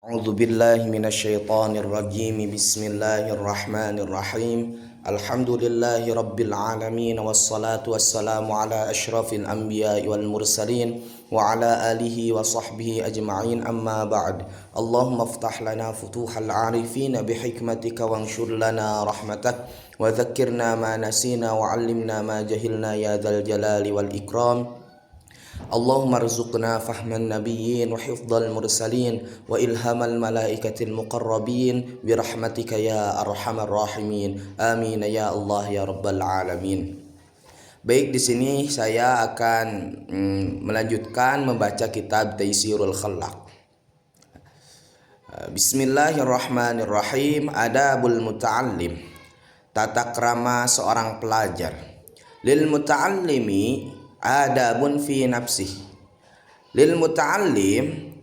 A'udzu billahi minasyaitonir rajim. Bismillahirrahmanirrahim. Alhamdulillahi rabbil alamin wassalatu wassalamu ala asyrafil anbiya'i wal mursalin wa ala alihi wa sahbihi ajma'in, amma ba'd. Allahumma iftah lana futuhal arifin bihikmatika wanshur lana rahmatak wa dhakkirna ma nasina wa 'allimna ma jahilna ya dzal jalali wal ikram. Allahumma rzuqna fahman nabiyyin wa hifdzal mursalin wa ilhamal malaikatil muqarrabin bi rahmatika ya arhamar rahimin. Amin ya Allah ya rabbal alamin. Baik, di sini saya akan melanjutkan membaca kitab Taisirul Khalaq. Bismillahirrahmanirrahim. Adabul muta'allim. Tata krama seorang pelajar. Lil muta'allimi adabun fi nafsih. Lil muta'allim,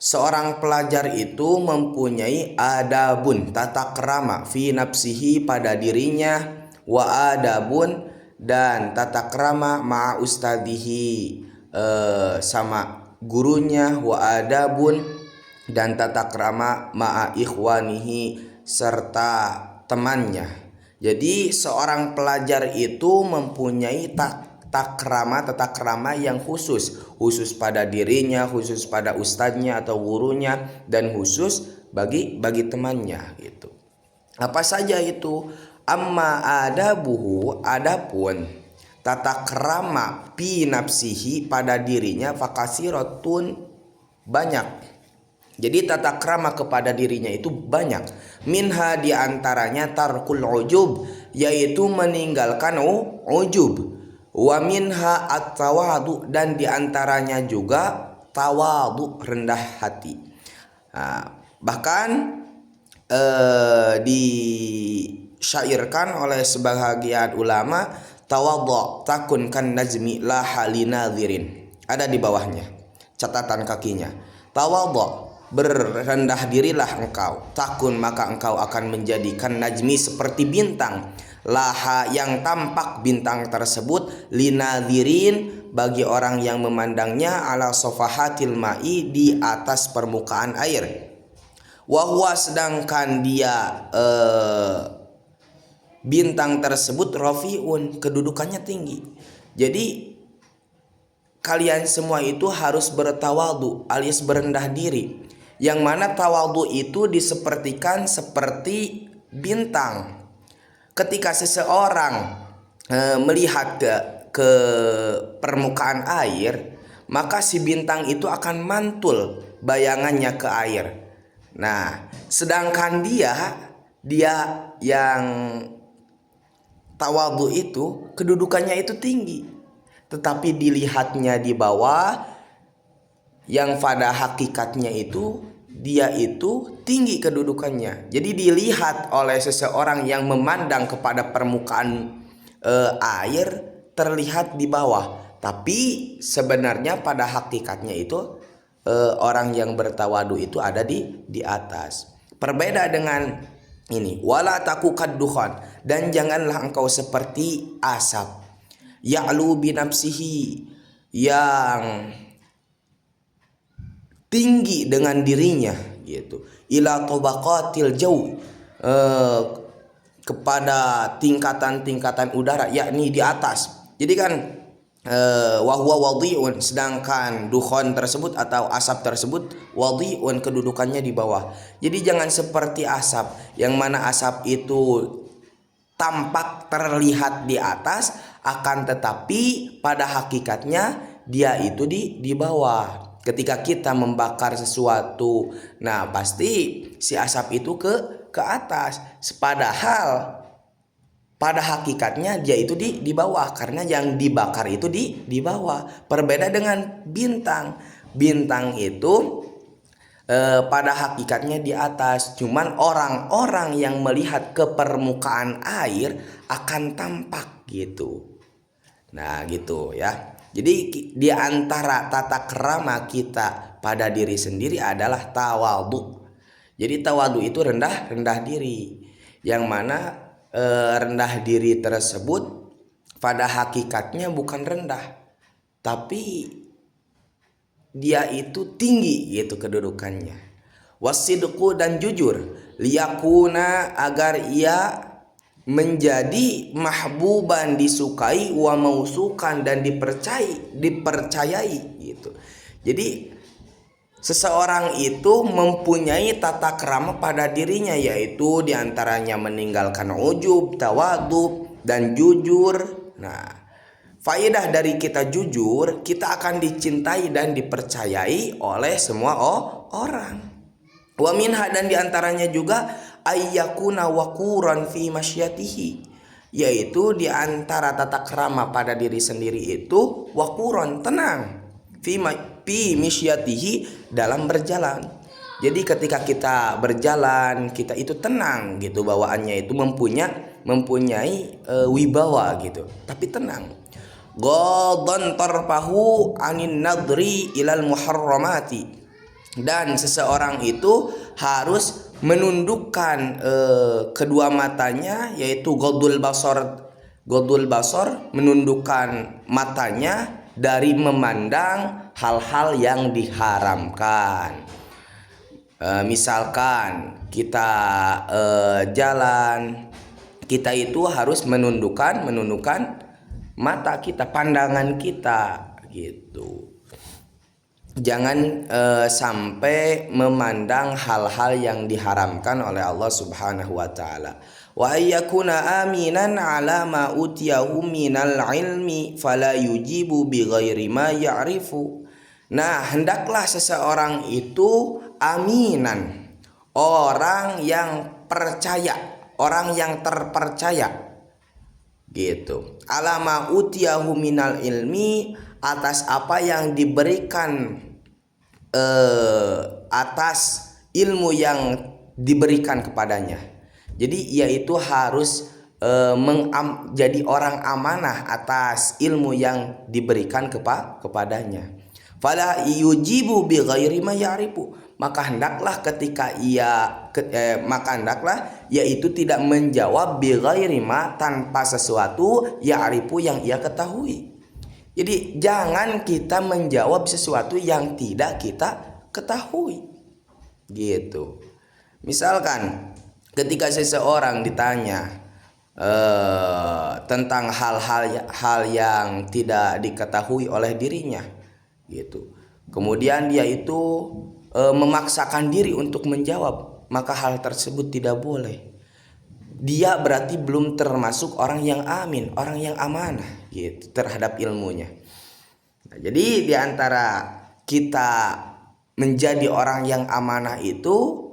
seorang pelajar itu mempunyai adabun, tata krama, fi nafsihi, pada dirinya, wa adabun, dan tata krama ma'a ustadihi, sama gurunya, wa adabun, dan tata krama ma'a ikhwanihi, serta temannya. Jadi seorang pelajar itu mempunyai tata krama yang khusus pada dirinya, khusus pada ustadznya atau gurunya, dan khusus bagi temannya gitu. Apa saja itu? Amma adabuhu, adapun tata krama fi nafsihi, pada dirinya, fakasiratun, banyak. Jadi tata krama kepada dirinya itu banyak. Minha, diantaranya tarkul ujub, yaitu meninggalkan ujub. Wa minha at-tawadu, dan diantaranya juga tawadu, rendah hati. Bahkan disyairkan oleh sebagian ulama, tawadhu takun kan najmi la halinadhirin. Ada di bawahnya catatan kakinya. Tawadhu, berendah dirilah engkau, takun, maka engkau akan menjadikan najmi, seperti bintang, laha, yang tampak bintang tersebut, linadhirin, bagi orang yang memandangnya, ala sofahatil ma'i, di atas permukaan air. Wahwa, sedangkan dia bintang tersebut, rafiun, kedudukannya tinggi. Jadi kalian semua itu harus bertawadu, alias berendah diri, yang mana tawadu itu disepertikan seperti bintang. Ketika seseorang melihat ke permukaan air, maka si bintang itu akan mantul bayangannya ke air. Nah, sedangkan dia yang tawadhu itu kedudukannya itu tinggi, tetapi dilihatnya di bawah, yang pada hakikatnya itu dia itu tinggi kedudukannya. Jadi dilihat oleh seseorang yang memandang kepada permukaan air terlihat di bawah, tapi sebenarnya pada hakikatnya itu orang yang bertawadu itu ada di atas. Berbeda dengan ini, wala taku kadduhan, dan janganlah engkau seperti asap, ya'lu binafsihi, yang tinggi dengan dirinya gitu, ila tabaqatil jauh, kepada tingkatan-tingkatan udara, yakni di atas. Jadi kan wahwa wadhi'un, sedangkan dukhon tersebut atau asap tersebut, wadhi'un, kedudukannya di bawah. Jadi jangan seperti asap, yang mana asap itu tampak terlihat di atas, akan tetapi pada hakikatnya dia itu di bawah. Ketika kita membakar sesuatu, nah pasti si asap itu ke atas, padahal pada hakikatnya dia itu di bawah, karena yang dibakar itu di bawah. Berbeda dengan bintang. Bintang itu pada hakikatnya di atas, cuman orang-orang yang melihat ke permukaan air akan tampak gitu. Nah gitu ya. Jadi di antara tata krama kita pada diri sendiri adalah tawadhu. Jadi tawadhu itu rendah diri, yang mana rendah diri tersebut pada hakikatnya bukan rendah, tapi dia itu tinggi gitu kedudukannya. wasidqu dan jujur, liyakuna agar ia menjadi mahbuban disukai, wa mausukan dan dipercayai gitu. Jadi seseorang itu mempunyai tata krama pada dirinya, yaitu diantaranya meninggalkan ujub, tawadhu dan jujur. Nah, faedah dari kita jujur, kita akan dicintai dan dipercayai oleh semua orang. Wa minha dan diantaranya juga ayyakuna waquran fi masyatihi, yaitu diantara tata krama pada diri sendiri itu waquran, tenang, fi misyatihi, dalam berjalan. Jadi ketika kita berjalan, kita itu tenang gitu, bawaannya itu mempunyai wibawa gitu, tapi tenang. Ghaddan tarfahu anin nadri ilal muharramati, dan seseorang itu harus menundukkan kedua matanya, yaitu godul basor, menundukkan matanya dari memandang hal-hal yang diharamkan. Misalkan kita jalan, kita itu harus menundukkan mata kita, pandangan kita gitu. Jangan sampai memandang hal-hal yang diharamkan oleh Allah Subhanahu wa taala. Wa ayyakuna aminan ala ma utiyahu minal ilmi fala yujibu bighairi ma ya'rifu. Nah, hendaklah seseorang itu aminan, orang yang percaya, orang yang terpercaya gitu. Ala ma utiyahu minal ilmi, atas apa yang diberikan, atas ilmu yang diberikan kepadanya. Jadi yaitu harus jadi orang amanah atas ilmu yang diberikan kepadanya. Fala yujibu bi ghairi ma ya'rifu, maka hendaklah yaitu tidak menjawab bi ghairi ma, tanpa sesuatu, ya'rifu yang ia ketahui. Jadi jangan kita menjawab sesuatu yang tidak kita ketahui gitu. Misalkan ketika seseorang ditanya tentang hal yang tidak diketahui oleh dirinya gitu, kemudian dia itu memaksakan diri untuk menjawab, maka hal tersebut tidak boleh. Dia berarti belum termasuk orang yang amin, orang yang amanah gitu terhadap ilmunya. Nah, jadi diantara kita menjadi orang yang amanah itu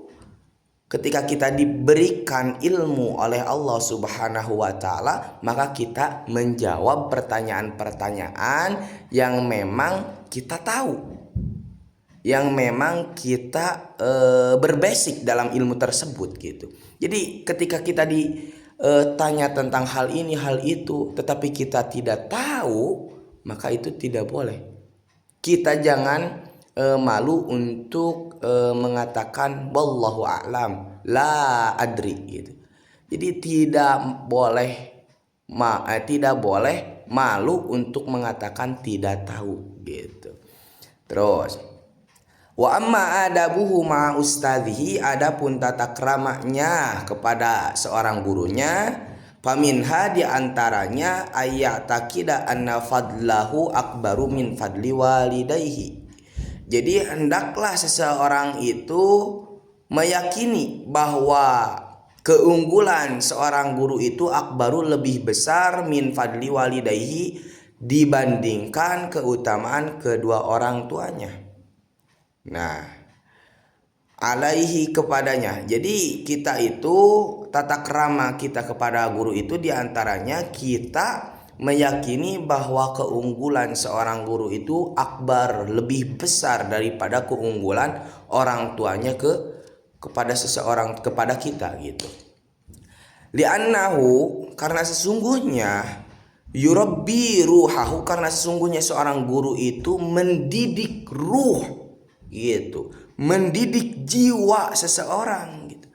ketika kita diberikan ilmu oleh Allah Subhanahu wa taala, maka kita menjawab pertanyaan-pertanyaan yang memang kita tahu, yang memang kita berbasic dalam ilmu tersebut gitu. Jadi ketika kita ditanya tentang hal ini hal itu tetapi kita tidak tahu, maka itu tidak boleh. Kita jangan malu untuk mengatakan wallahu a'lam, la adri gitu. Jadi tidak boleh malu untuk mengatakan tidak tahu gitu. Terus wa amma adabuhu ma ustadhihi, adapun tata kramanya kepada seorang gurunya, faminha diantaranya ayatakida anna fadlahu akbaru min fadli walidayhi. Jadi hendaklah seseorang itu meyakini bahwa keunggulan seorang guru itu akbaru, lebih besar, min fadli walidayhi, dibandingkan keutamaan kedua orang tuanya. Nah, alaihi, kepadanya. Jadi kita itu tata krama kita kepada guru itu diantaranya kita meyakini bahwa keunggulan seorang guru itu akbar, lebih besar daripada keunggulan orang tuanya kepada seseorang, kepada kita gitu. Li'annahu, karena sesungguhnya, yurabbi ruhahu, karena sesungguhnya seorang guru itu mendidik ruh gitu, mendidik jiwa seseorang gitu,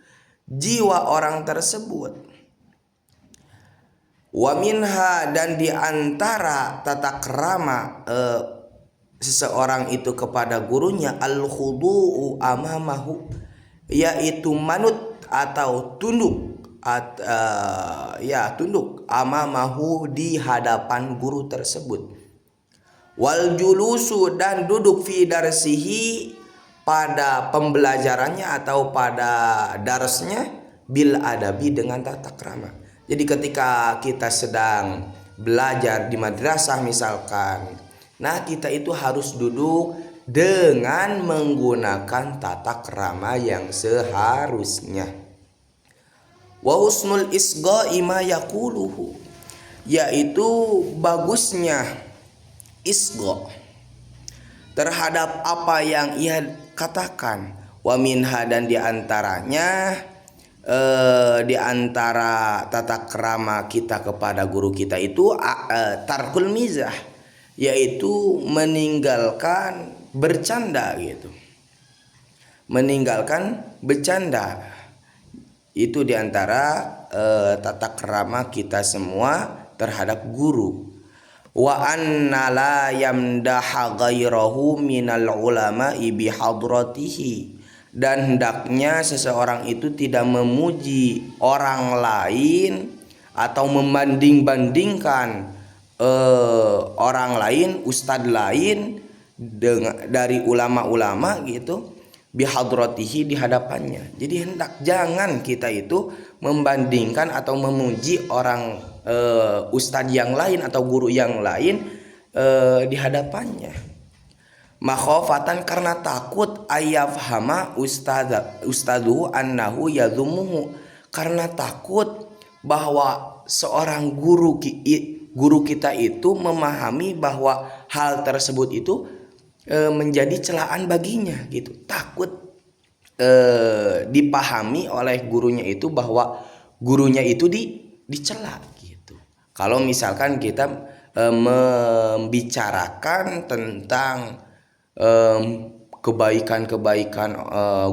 jiwa orang tersebut. Wa minha, dan diantara tata krama seseorang itu kepada gurunya, al khudu'u amamahu, yaitu manut atau tunduk tunduk amamahu di hadapan guru tersebut. Wal julusu dan duduk fi darsihi pada pembelajarannya atau pada darsnya bil adabi dengan tata krama. Jadi ketika kita sedang belajar di madrasah misalkan, nah kita itu harus duduk dengan menggunakan tata krama yang seharusnya. Wa husnul isgha'i ma yaquluhu, yaitu bagusnya isgha terhadap apa yang ia katakan. Wa minha, dan diantaranya di antara tata krama kita kepada guru kita itu tarkul mizah, yaitu meninggalkan bercanda gitu. Meninggalkan bercanda itu diantara tata krama kita semua terhadap guru. Wa anna la yamdaha ghairahu minal ulama'i bihadratihi, dan hendaknya seseorang itu tidak memuji orang lain atau membanding-bandingkan orang lain, ustadz lain dari ulama-ulama gitu, bihadratihi, di hadapannya. Jadi jangan kita itu membandingkan atau memuji orang ustadz yang lain atau guru yang lain di hadapannya. Makhofatan, karena takut ayafhama ustadhu annahu yadhumuhu, karena takut bahwa seorang guru kita itu memahami bahwa hal tersebut itu menjadi celaan baginya gitu. Takut dipahami oleh gurunya itu bahwa gurunya itu dicela gitu. Kalau misalkan kita membicarakan tentang kebaikan-kebaikan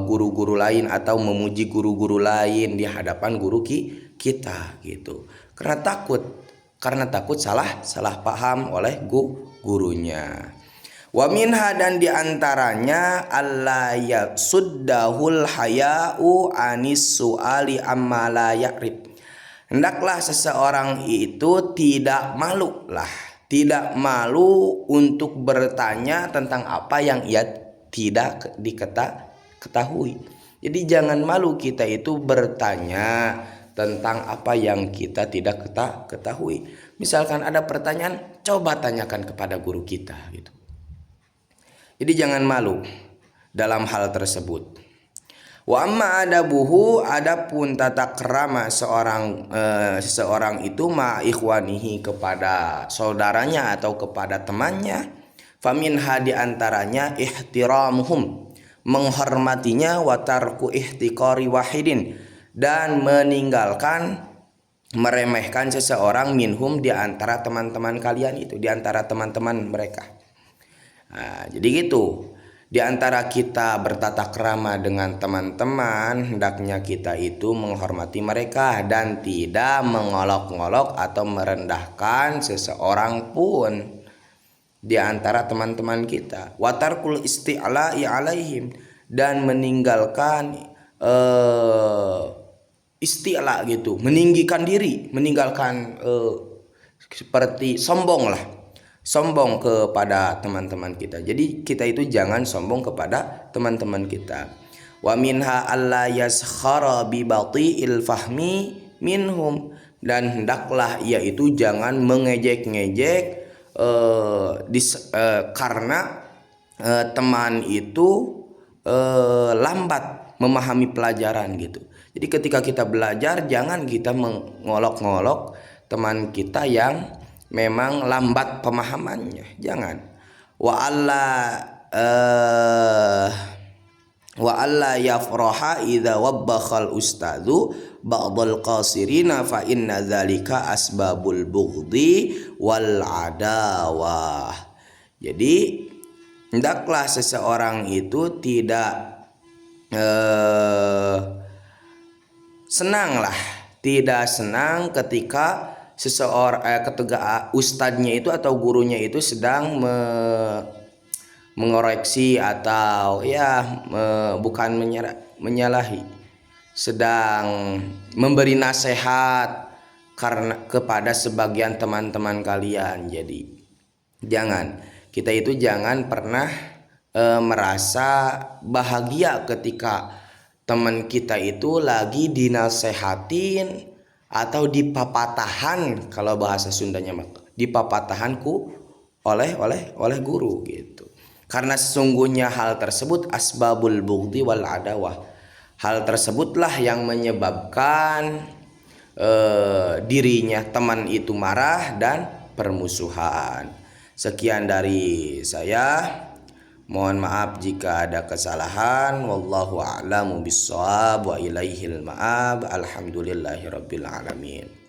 guru-guru lain atau memuji guru-guru lain di hadapan guru kita gitu. Karena takut salah paham oleh gurunya. Wa minha, dan diantaranya alla yasuddahul haya'u anis su'ali amma la ya'rif. Hendaklah seseorang itu tidak malu untuk bertanya tentang apa yang ia tidak diketahui. Jadi jangan malu kita itu bertanya tentang apa yang kita tidak ketahui. Misalkan ada pertanyaan, coba tanyakan kepada guru kita gitu. Jadi jangan malu dalam hal tersebut. Wa amma adabuhu, adapun tata krama seseorang itu ma ikhwanihi, kepada saudaranya atau kepada temannya, faminha, diantaranya ihtiramuhum, menghormatinya, wa tarku ihtiqari wahidin, dan meninggalkan meremehkan seseorang minhum, diantara teman-teman kalian itu, diantara teman-teman mereka. Nah, jadi gitu. Di antara kita bertata krama dengan teman-teman, hendaknya kita itu menghormati mereka dan tidak mengolok-ngolok atau merendahkan seseorang pun di antara teman-teman kita. Watarkul isti'la'i alaihim, dan meninggalkan isti'la gitu, meninggikan diri, meninggalkan seperti sombong kepada teman-teman kita. Jadi kita itu jangan sombong kepada teman-teman kita. Wa minha alla yaskhara bi bati'il fahmi minhum, dan hendaklah yaitu jangan mengejek-ngejek karena teman itu lambat memahami pelajaran gitu. Jadi ketika kita belajar, jangan kita mengolok-ngolok teman kita yang memang lambat pemahamannya, jangan. Wa alla yafraha idza wabbakhal ustadzu ba'dal qasirina fa inna dzalika asbabul bughdhi wal adawah. Jadi hendaklah seseorang itu tidak senang ketika ketika ustadznya itu atau gurunya itu sedang mengoreksi atau bukan menyalahi, sedang memberi nasihat karena kepada sebagian teman-teman kalian. Jadi kita itu jangan pernah merasa bahagia ketika teman kita itu lagi dinasehatin atau dipapatahan, kalau bahasa Sundanya dipapatahanku oleh guru gitu. Karena sesungguhnya hal tersebut asbabul bughdi wal adawah. Hal tersebutlah yang menyebabkan dirinya teman itu marah dan permusuhan. Sekian dari saya. Mohon maaf jika ada kesalahan. Wallahu a'lamu bissawab wa ilaihil ma'ab. Alhamdulillahirabbil alamin.